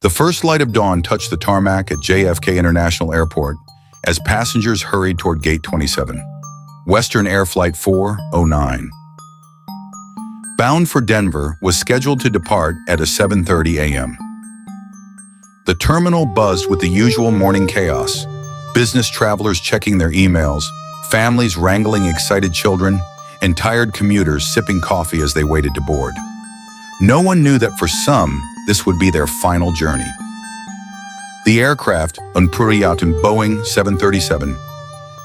The first light of dawn touched the tarmac at JFK International Airport as passengers hurried toward Gate 27. Western Air Flight 409, bound for Denver, was scheduled to depart at 7:30 a.m. The terminal buzzed with the usual morning chaos, business travelers checking their emails, families wrangling excited children, and tired commuters sipping coffee as they waited to board. No one knew that for some, this would be their final journey. The aircraft, un Boeing 737,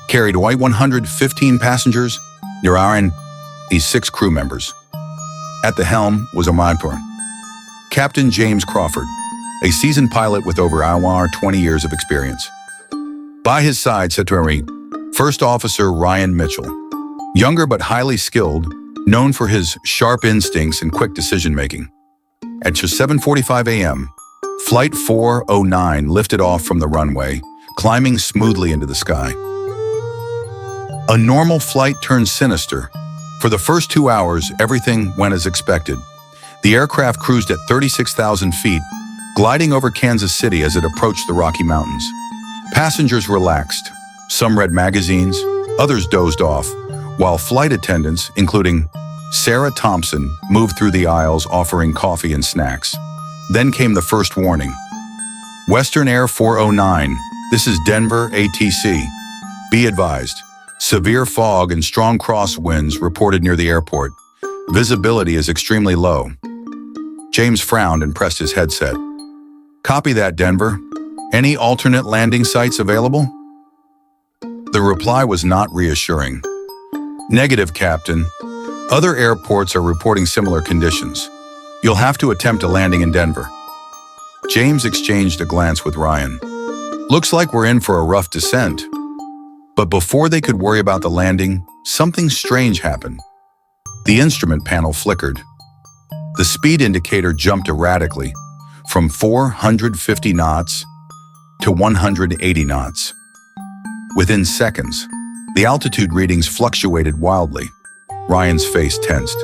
carried 115 passengers, and 6 crew members. At the helm was Captain James Crawford, a seasoned pilot with over 20 years of experience. By his side sat First Officer Ryan Mitchell, younger but highly skilled, known for his sharp instincts and quick decision-making. At 7:45 a.m., Flight 409 lifted off from the runway, climbing smoothly into the sky. A normal flight turned sinister. For the first 2 hours, everything went as expected. The aircraft cruised at 36,000 feet, gliding over Kansas City as it approached the Rocky Mountains. Passengers relaxed. Some read magazines, others dozed off, while flight attendants, including Sarah Thompson, moved through the aisles offering coffee and snacks. Then came the first warning. Western Air 409, this is Denver ATC. Be advised, severe fog and strong crosswinds reported near the airport. Visibility is extremely low. James frowned and pressed his headset. Copy that, Denver. Any alternate landing sites available? The reply was not reassuring. Negative, Captain. Other airports are reporting similar conditions. You'll have to attempt a landing in Denver. James exchanged a glance with Ryan. Looks like we're in for a rough descent. But before they could worry about the landing, something strange happened. The instrument panel flickered. The speed indicator jumped erratically, from 450 knots to 180 knots. Within seconds, the altitude readings fluctuated wildly. Ryan's face tensed.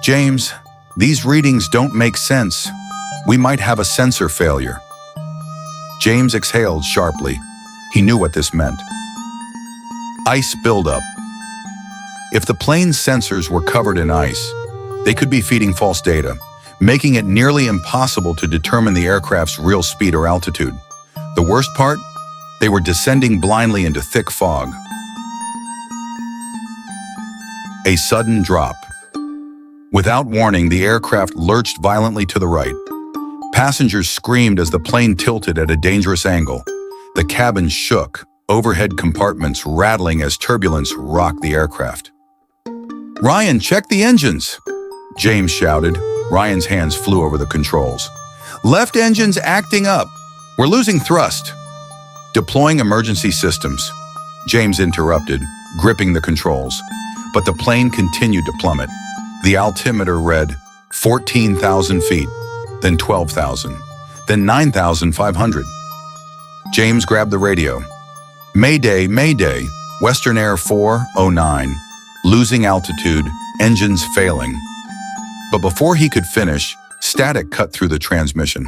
James, these readings don't make sense. We might have a sensor failure. James exhaled sharply. He knew what this meant. Ice buildup. If the plane's sensors were covered in ice, they could be feeding false data, making it nearly impossible to determine the aircraft's real speed or altitude. The worst part? They were descending blindly into thick fog. A sudden drop. Without warning, the aircraft lurched violently to the right. Passengers screamed as the plane tilted at a dangerous angle. The cabin shook, overhead compartments rattling as turbulence rocked the aircraft. Ryan, check the engines! James shouted. Ryan's hands flew over the controls. Left engine's acting up. We're losing thrust. Deploying emergency systems. James interrupted, gripping the controls. But the plane continued to plummet. The altimeter read 14,000 feet, then 12,000, then 9,500. James grabbed the radio. Mayday, Mayday, Western Air 409, losing altitude, engines failing. But before he could finish, static cut through the transmission.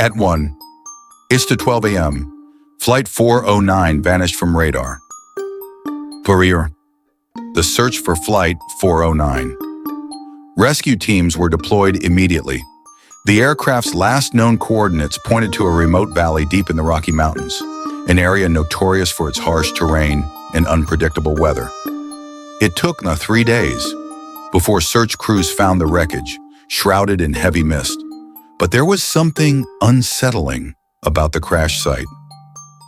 At 1:12 a.m., Flight 409 vanished from radar. Courier. The search for Flight 409. Rescue teams were deployed immediately. The aircraft's last known coordinates pointed to a remote valley deep in the Rocky Mountains, an area notorious for its harsh terrain and unpredictable weather. It took 3 days before search crews found the wreckage, shrouded in heavy mist. But there was something unsettling about the crash site.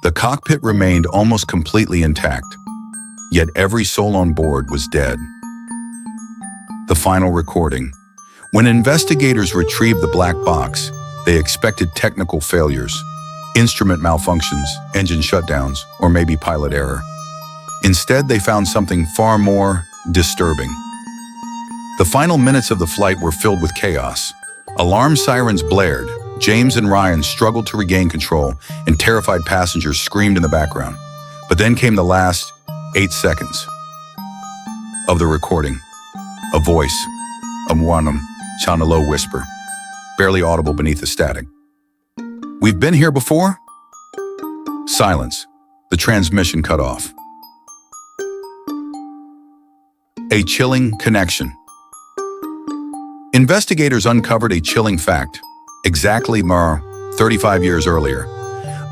The cockpit remained almost completely intact, yet every soul on board was dead. The final recording. When investigators retrieved the black box, they expected technical failures, instrument malfunctions, engine shutdowns, or maybe pilot error. Instead, they found something far more disturbing. The final minutes of the flight were filled with chaos. Alarm sirens blared. James and Ryan struggled to regain control, and terrified passengers screamed in the background. But then came the last 8 seconds of the recording. A voice, a low whisper, barely audible beneath the static. We've been here before? Silence. The transmission cut off. A chilling connection. Investigators uncovered a chilling fact. Exactly 35 years earlier,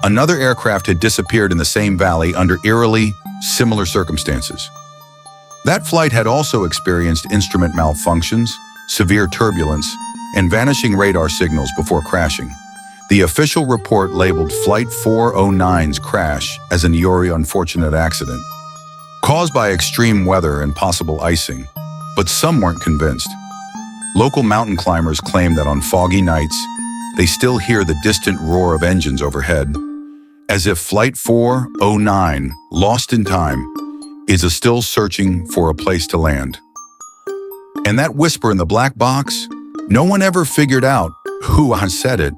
another aircraft had disappeared in the same valley under eerily similar circumstances. That flight had also experienced instrument malfunctions, severe turbulence, and vanishing radar signals before crashing. The official report labeled Flight 409's crash as an eerie unfortunate accident, caused by extreme weather and possible icing, but some weren't convinced. Local mountain climbers claim that on foggy nights, they still hear the distant roar of engines overhead, as if Flight 409, lost in time, is still searching for a place to land. And that whisper in the black box, no one ever figured out who said it,